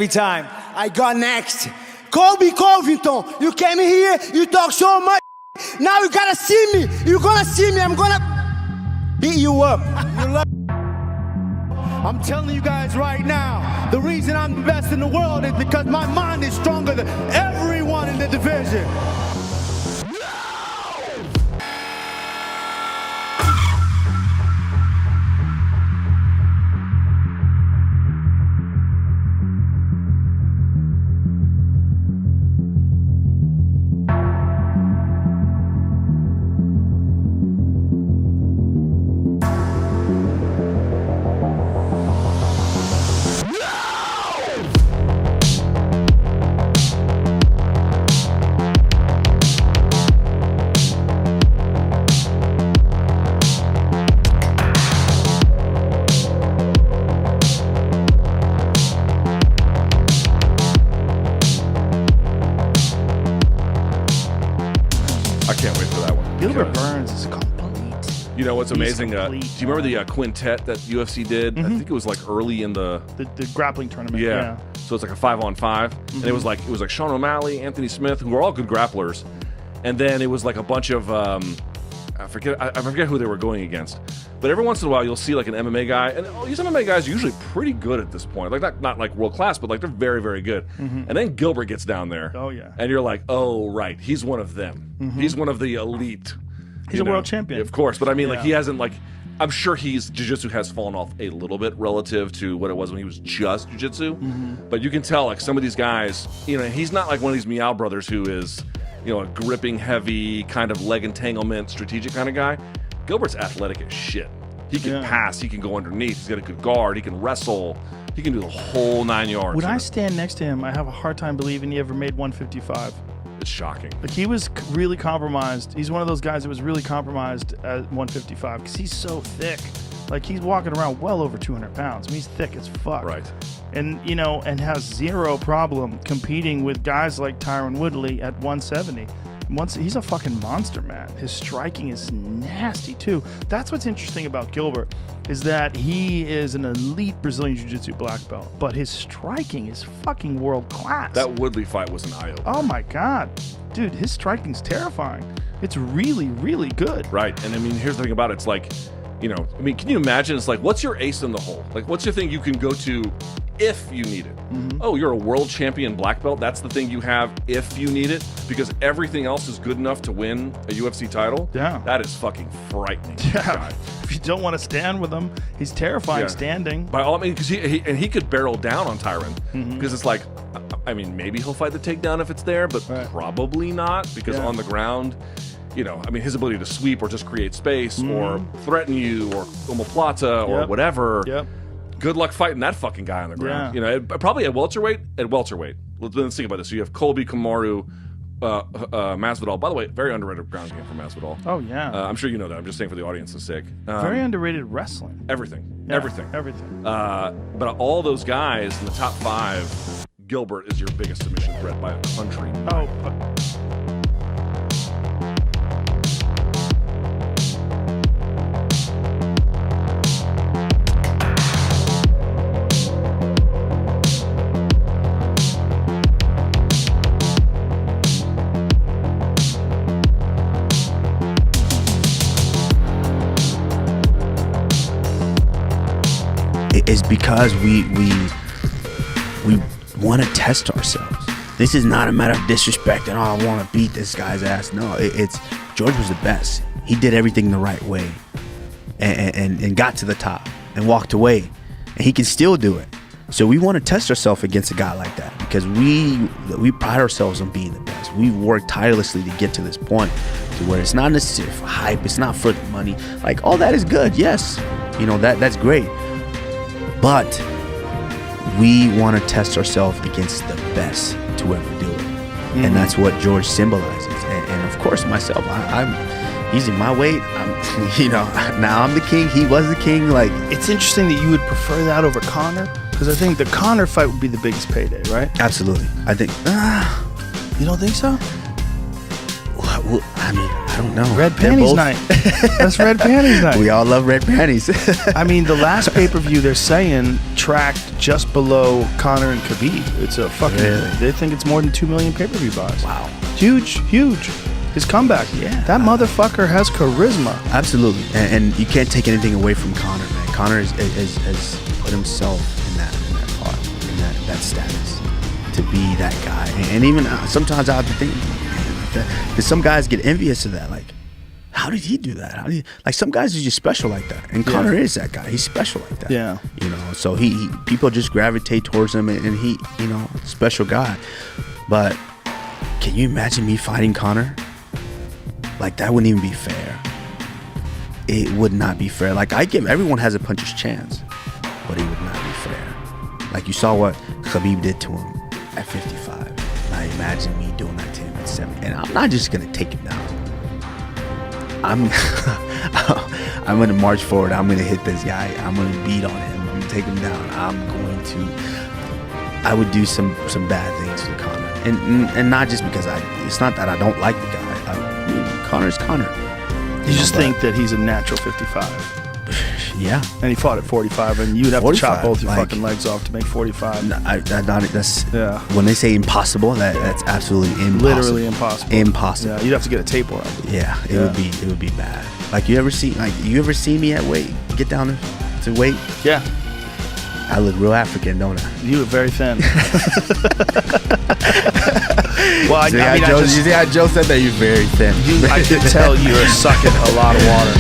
every time. I got next. Colby Covington, you came here, you talk so much. Now you gotta see me. You're gonna see me. I'm gonna beat you up. I'm telling you guys right now, the reason I'm the best in the world is because my mind is stronger than everyone in the division. Gilbert Burns is complete. You know what's amazing? Do complete, you remember the quintet that UFC did? I think it was like early in the grappling tournament. Yeah. So it's like a 5-on-5, and it was like Sean O'Malley, Anthony Smith, who were all good grapplers, and then it was like a bunch of I forget who they were going against. But every once in a while, you'll see like an MMA guy, and these MMA guys are usually pretty good at this point. Like not like world class, but like they're very, very good. And then Gilbert gets down there. Oh yeah. And you're like, oh right, he's one of them. He's one of the elite. He's a world champion, of course. But I mean, like he hasn't like. I'm sure jiu-jitsu has fallen off a little bit relative to what it was when he was just jiu-jitsu. But you can tell like some of these guys, he's not like one of these Meow brothers who is, a gripping, heavy, kind of leg entanglement, strategic kind of guy. Gilbert's athletic as shit. He can pass, he can go underneath, he's got a good guard, he can wrestle, he can do the whole 9 yards. When I stand next to him, I have a hard time believing he ever made 155. It's shocking. Like he was really compromised. He's one of those guys that was really compromised at 155 because he's so thick. Like he's walking around well over 200 pounds. I mean, he's thick as fuck. Right. And and has zero problem competing with guys like Tyron Woodley at 170. He's a fucking monster, man. His striking is nasty too. That's what's interesting about Gilbert is that he is an elite Brazilian Jiu-Jitsu black belt, but his striking is fucking world class. That Woodley fight was an eye-opener. Oh my god, dude, his striking's terrifying. It's really, really good. Right, and I mean, here's the thing about it. It's like, can you imagine? It's like, what's your ace in the hole? Like, what's your thing you can go to if you need it? Oh, you're a world champion black belt. That's the thing you have if you need it, because everything else is good enough to win a UFC title. Yeah. That is fucking frightening. Yeah. If you don't want to stand with him, he's terrifying standing. By all means, because he could barrel down on Tyron, because it's like, I mean, maybe he'll fight the takedown if it's there, but probably not, because on the ground, his ability to sweep or just create space or threaten you or omoplata or whatever. Yep. Good luck fighting that fucking guy on the ground. Yeah. Probably at welterweight. Let's think about this. So you have Colby, Kamaru, Masvidal. By the way, very underrated ground game for Masvidal. Oh yeah. I'm sure you know that. I'm just saying for the audience's sake. Very underrated wrestling. Everything. Yeah, Everything. Everything. But all those guys in the top 5, Gilbert is your biggest submission threat by a country. Oh. Is because we want to test ourselves. This is not a matter of disrespect and I want to beat this guy's ass. No, it's George was the best. He did everything the right way and got to the top and walked away, and he can still do it. So we want to test ourselves against a guy like that because we pride ourselves on being the best. We've worked tirelessly to get to this point to where it's not necessarily for hype, it's not for the money. Like all that is good, yes, that's great. But we want to test ourselves against the best to ever do it. And that's what George symbolizes. And of course, myself, he's in my weight. Now I'm the king. He was the king. Like, it's interesting that you would prefer that over Conor, because I think the Conor fight would be the biggest payday, right? Absolutely. I think. You don't think so? Well, I mean, I don't know. Red They're panties both- night. That's red panties night. We all love red panties. I mean, the last pay-per-view they're saying tracked just below Conor and Khabib. It's a fucking. Really? They think it's more than 2 million pay-per-view buys. Wow. Huge. His comeback. Yeah. That motherfucker has charisma. Absolutely, and you can't take anything away from Conor, man. Conor has put himself in that part, in that status, to be that guy. And even sometimes I have to think, because some guys get envious of that. Like, how did he do that? How do you, like, some guys are just special like that, and Conor is that guy. He's special like that. Yeah. You know, so he people just gravitate towards him, and he, you know, special guy. But can you imagine me fighting Conor? Like, that wouldn't even be fair. It would not be fair. Like, everyone has a puncher's chance, but it would not be fair. Like, you saw what Khabib did to him at 55. Now imagine me doing that to him at 70. And I'm not just gonna take him down. I'm gonna march forward. I'm gonna hit this guy. I'm gonna beat on him. I'm gonna take him down. I would do some bad things to Conor, and not just because it's not that I don't like the guy. Conor's Conor. You just think that he's a natural 55. Yeah. And he fought at 45, and you'd have to 45, chop both your like- fucking legs off to make 45. That's Yeah. When they say impossible, that's absolutely impossible. Literally impossible. Impossible. Yeah, you'd have to get a tape around it. Yeah, it would be bad. Like, you ever see me at weight, get down to weight? Yeah. I look real African, don't I? You look very thin. Well, You see how Joe said that? You're very thin. I can tell you're sucking a lot of water.